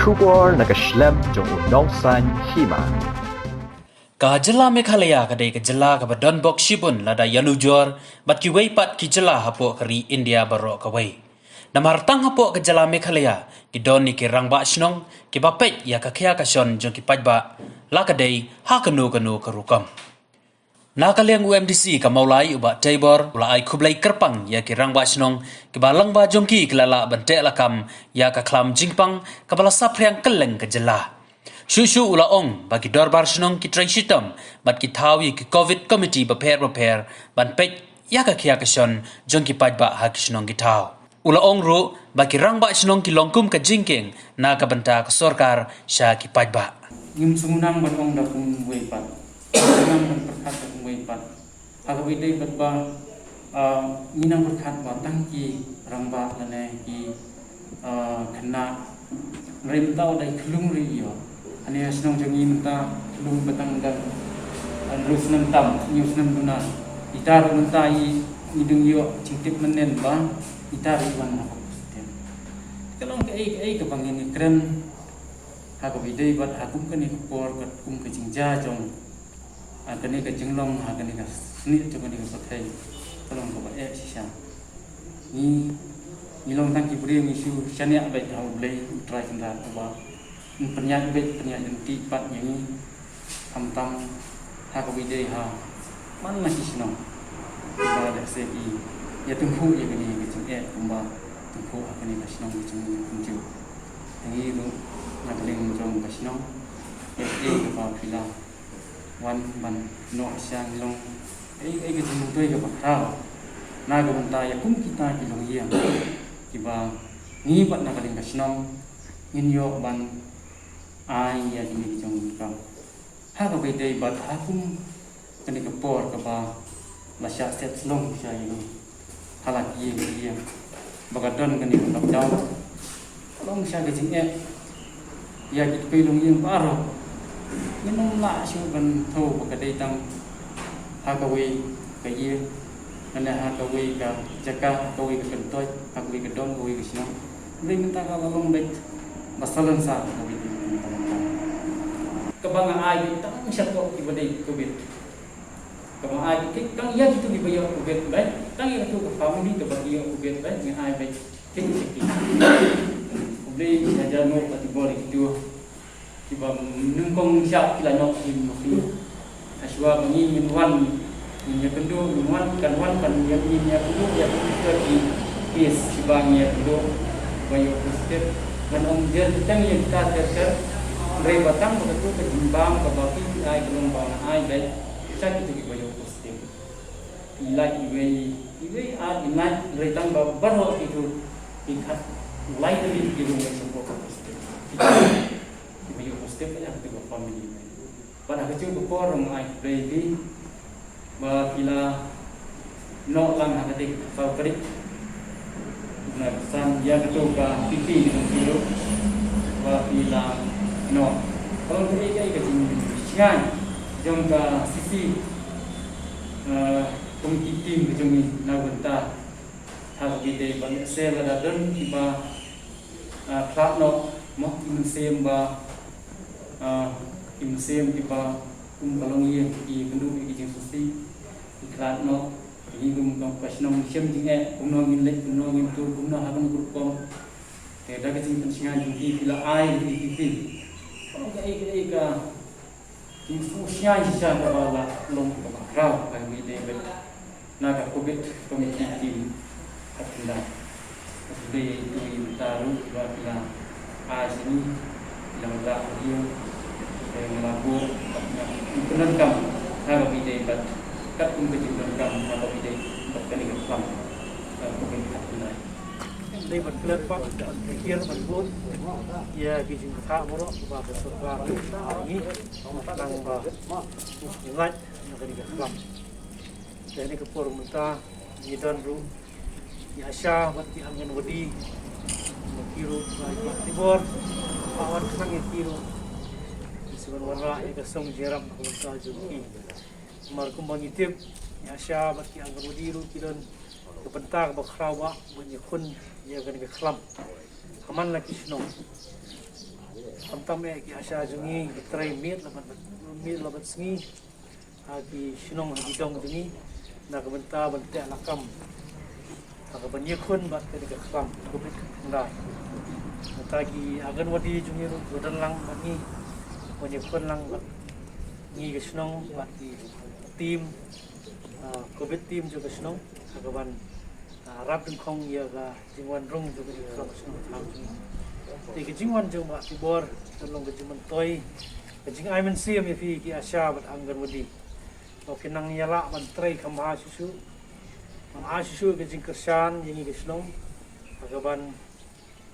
Kubor nakaslem jong unongsan hima. Jela Meghalaya kadai jela ka Don Bok Shibun lada Yanujor bat ki weipat ki jela hapo kari India barok kawai. Namar tang hapo ke jela Meghalaya ki don ni ki rangba snong ki bapet ya ka kya ka shon jong ki pajba la kadai ha kanu karukam. Nakaliang UMDC ka maulai uba Tabor ula ai kublai kerpang ya ki rangba snong ki balang ba jongki kelala bante lakam ya ka klam jingpang ka bala sapriang keleng ke jela. Shushu ula ong bagi dorbar senong ki trai sitam bat ki tawi ki COVID committee baper ban pet ya ka kia kason jong ki pajba ha ki senong ki taw. Ula ong ru bagi rangba senong ki longkum ka jingking na ka banta ka sorkar sya ki pajba. Ngim sumunang ban ong da kung weipat. Sumunang ban perkat da kung weipat. Aga widai bat ba minang perkat ba tangki rangba lane ki kena rimtau dai klung riyo. Ani asnong jangi menta lung batang dan rus nentam news nem duna itar menta I idung yo cingtip menen ba itar iwan na postem kalau ke ke bangin kren ha ko bidai bat hakum kan ni por kat kum ke jingja jong akane ke jinglong akane ka sni jong ni ka pathai kalau ko ba sisa ni long tang ki buri mi su chania bai ha blai try chandra ba penyakit nanti pat yang tam ha ko bidai ha man masih senang ba da se I ya tungku ya gani ke kumba tungku akan ni senang macam kunju ini lu nak ling jong senang ke ba pila wan man no sang long ke jing toi ke ba ha na ga banta ya kum kita ki long yang ki ba ni pat nak ling senang ngin yo ban ai ya ini jong ka ha ka bai dei bat ha kum kani ka por ka ba la sha set long sha yi halat yi bagadon kani ka daw long sha ga jing ya ki pe long yin paro minum la shu ban tho ba ka dei tang ha ka wi ka yi ana ha ka wi ka jaka ka wi ka toy ha ka wi ka dong ka wi ka sino ri minta ka long dei masalan sa ka wi kabang ay tang siya to ibadai COVID kabang ay kang iya gitu gibayo COVID baik tang iya to family kabang iya COVID baik ng ay baik kin siki ubli saja mo kategori itu tiba nungkong siap kila nok im maki aswa mangi minwan nya kendo minwan kan nya kudu ya di is sibangnya kudu bayo step man om jer tang iya ka ter Ray batang begitu kejimbang kebaki ai gelombang ai baik saya itu gibayo posting ilai iwe a ilai retang babar itu ikat mulai dari di rumah semua posting gibayo posting ya itu family pada kecil tu orang ai baby ba kila no lang hati favorit na san ya itu ka pipi dengan kilo ba kila no kalau kita ke singan jong ka sisi komiti tim ke jong na benta ha kita ban sel ada dan tiba plat no mo im sem ba im sem tiba balong ye I kendu I jing sisi plat no ini ka pasnom sem jing kumno ngin kumno ngin tu kumno hakan grup te da ke jing singan jing bila ai di kalau ke infusnya sisa kepala long kerau kami debet naga COVID komite tim atinda beli itu taruh bila asini bilang dah dia melaku penangkam naga debet kat komite penangkam naga debet berkali kali komite atinda đây vẫn lớn quá kia nó vẫn vốn ya cái gì thả mua đó và cái số vào nghĩ đang vào những lạnh nó cái gì làm để này cái forum kita di dan ru di Asia mati angin wadi kiru baik tibor awan sang kiru sebenarnya warna yang song jeram kalau juki markum bangitip di Asia mati angin wadi ru kidan kebentar bakrawa bunyi kun ya kan ke kelam kaman lagi sino tamtam ki asha jungi trai mit labat sngi ki shinong ki dong jungi na ka benta bante nakam ka banye khun bat ke ka kham kubit nda ta ki agan wadi jungi rodan lang bani banye khun lang bat ni ke shinong bat ki team kubit team juga shinong ka ban rap ding khong ya ga jingwan rong juga ka shinong thang jungi thì cái chính quan trọng mà cái bor trong lòng cái chính mình tôi cái chính ai mình xem như phi cái asha vật ăn gần một đi và cái năng nhà lạ mình trai khăm ha susu mà ha susu cái chính kersan yang cái senong agak ban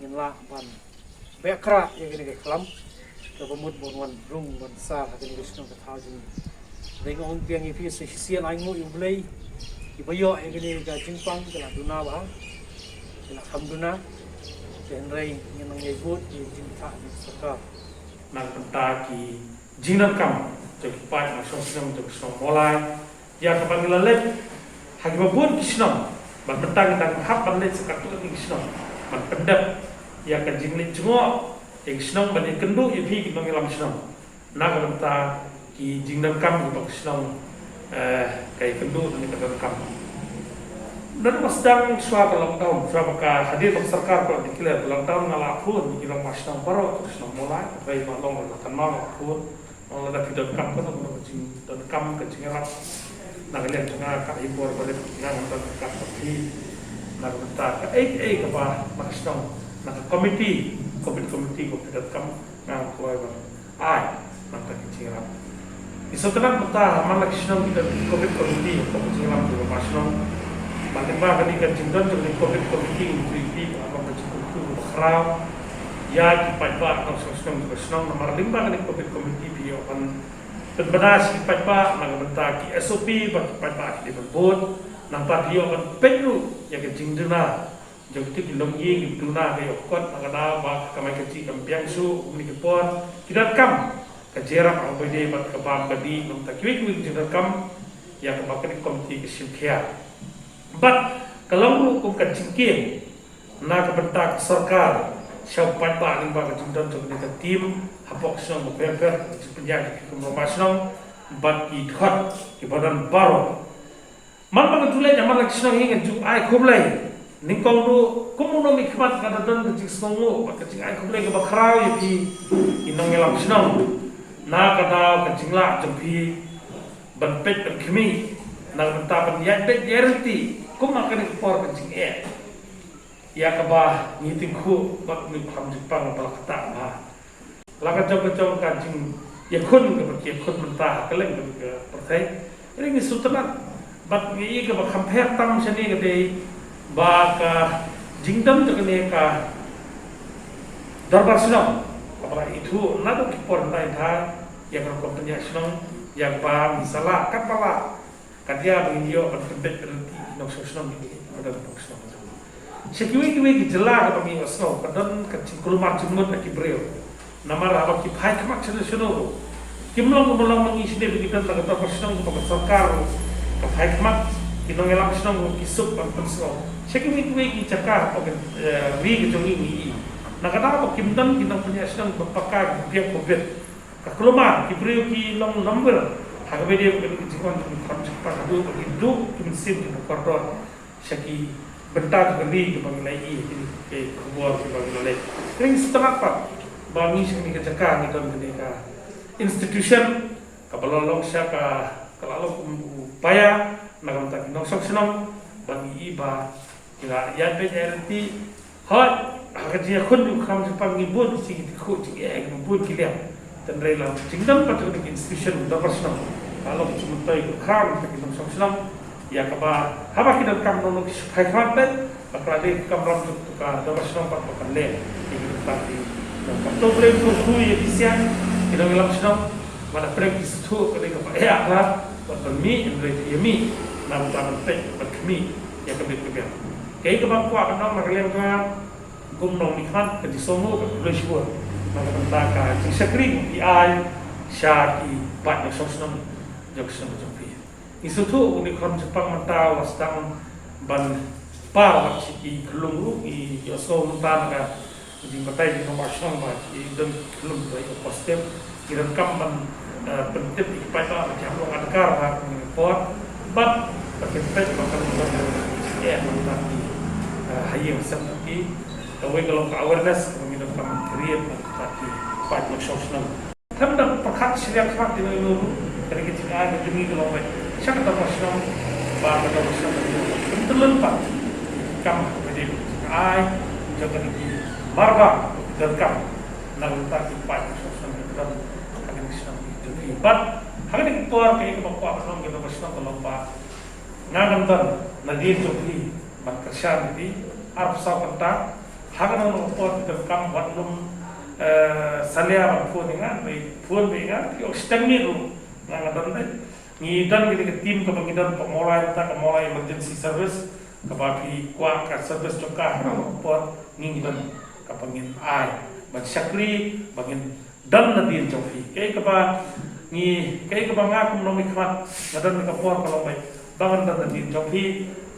yang lạ ban bekra yang cái kelam cái pemut bonwan rung ban sa cái senong cái thao chính dengan orang yang như phi sesian anh ngồi yêu play cái bây giờ cái chính pang cái là duna bah cái là kham duna Henry yang menyebut di cinta di Saka. Nak benta ki jinak kam jadi pai masuk senang jadi senang mulai. Ya kapan lalek hagi babun kisnam. Ban benta kita hap bandai sekatu ni kisnam. Ban pendap ya kan jinglit jengok yang senang bandai kendu ya pi kita ngelam senang. Nak benta ki jinak kam kita kisnam kayak kendu ni kita kam. Dan sedang suara lockdown, suara hadir masyarakat kalau dikira lockdown ngalah pun, dikira masyarakat baru terus mulai, baik malong akan mau pun, mau ada video kam kan, mau kecing dan kam kecing erat, nak lihat tengah kat hibur balik dengan dan kat tepi, nak minta ke ke bah masyarakat, nak komiti kam ngang keluar nak kecing erat. Isu tenang minta malah kita komiti kecing erat juga masyarakat. Bagaimana kan jingdan jadi komiti apa berjumpa berkerau ya kipai pak atau senang nomor 5 kan komiti bio kan benar kipai pak nak mentaki SOP bagi kipai pak di berbod nampak bio kan perlu ya ke jingdana jadi kilom ye duna ke okot agada bak kamai kecil kampiang su uni kepon kita kam kejerak apa dia bat kebam badi nampak kiwi jingdan kam ya kebakan komiti kesimkia. But kalau lu kan cingkir, nak bentak sarkar, siapa tak ni bagai cinta untuk kita tim, hapok senang berper, sepenjak kita senang, but ikut ke badan baru. Mana bagai tulen zaman lagi senang hingga ju ai kublai, ni kau lu, kamu nak mikmat kata dan kecing senang, kecing ai kublai ke bakrau ya pi, inang ngelam senang, nak kata kecing lah jempi, benpet benkemi, nak bentak benyat bet jerti. Kau makan ekor kencing ya kebah ngiting ku bak ni pam Jepang bala kata bah laga jom kancing ya kun ke kun mentah keleng ke pertai ini sutran bat ni ke bak compare tam sini ke dei ba ka jingdam ke ne ka darbar sinam apa itu nado ke portai tha ya kan kompenya sinam yang ba misalah kat bala kadia video kan tebet berhenti nak senang ni ada senang. Sekiwi jelas apa ni senang. Kadang kecil kulumar jemut nak kibreo. Nama rawa kipai kemak senang. Kimlong mengisi dia begitu tak ada senang untuk sarkar. Kipai kemak kinong elam senang kisuk dan senang. Sekiwi cakap apa wi kejongi ni. Nak kata apa kimdan kinong punya senang berpakai biar covid. Kulumar kibreo kinong number. Hagabe dia bukan kecikuan kam cepatadu hidup kimsim di koridor syaki bentar geli ke bangunai ini ke keluar ke bangunai ini setelah apa bangi sini ke cakap ni dalam ketika institution kapal long syaka kalau upaya nak tak noksok senang bangi iba kira ya BRT hot hagaji kun kam cepat ngibun sing dikut sing ngibun kilian dan rela jingdam patut di institution dapat senang kalau cuma tahu kam kita senang ya kaba haba kita kam nono khairat ben bakrade kam ram ka dapat senang pat pakan le ini tadi dan to boleh tu ya disian kita ngelam senang mana praktis tu kalau kita ya lah buat mi yang mi nam taman tek buat mi ya kami kebiar kayak kebang kuat kan nak kalian kan kum nong nikmat ke disomo ke boleh syukur maka tentaka jing sekring di ai syaki pat yang senang joksan jompi. Isu tu unik orang Jepang mentau sedang ban par ciki kelungru i yoso mentah ka Jadi batai di nomor senang bah dan belum baik positif kita kamban penting ipai tak macam orang adakar bah report but berkenaan bahkan ya tetapi hayang seperti kawai kalau awareness kami dapat create tetapi pai maksudnya kami dapat perkat setiap kali di luar dari kita ada demi kalau baik siapa tahu maksudnya bah pada maksudnya betul pak kam jadi ai jangan lagi marba dan kam nak letak ipai maksudnya dalam kami maksudnya itu but hari ini keluar kayak kebawa apa kita maksudnya kalau pak ngagantan nadir joki berkesan di arpsa pentak hagan nang report dan kam wadlum salia phone ingat baik phone ingat yo stemmi ru ngagantan ni dan kita tim ke pengidan pemulai tak pemulai emergency service ke bagi kuat ke service cokah report ni dan ke pengin ai bagi syakri bagi dan nadir joki kayak kepa ni kayak kepa ngaku nomi khat ngadan ke por kalau baik bangan dan nadir joki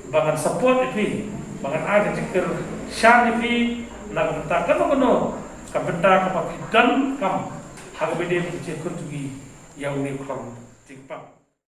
bangan support itu bangan ada cikir shan itu nak mentakkan apa kabenda kapakidan kam harbede cikir kuntugi yang ni kram tikpak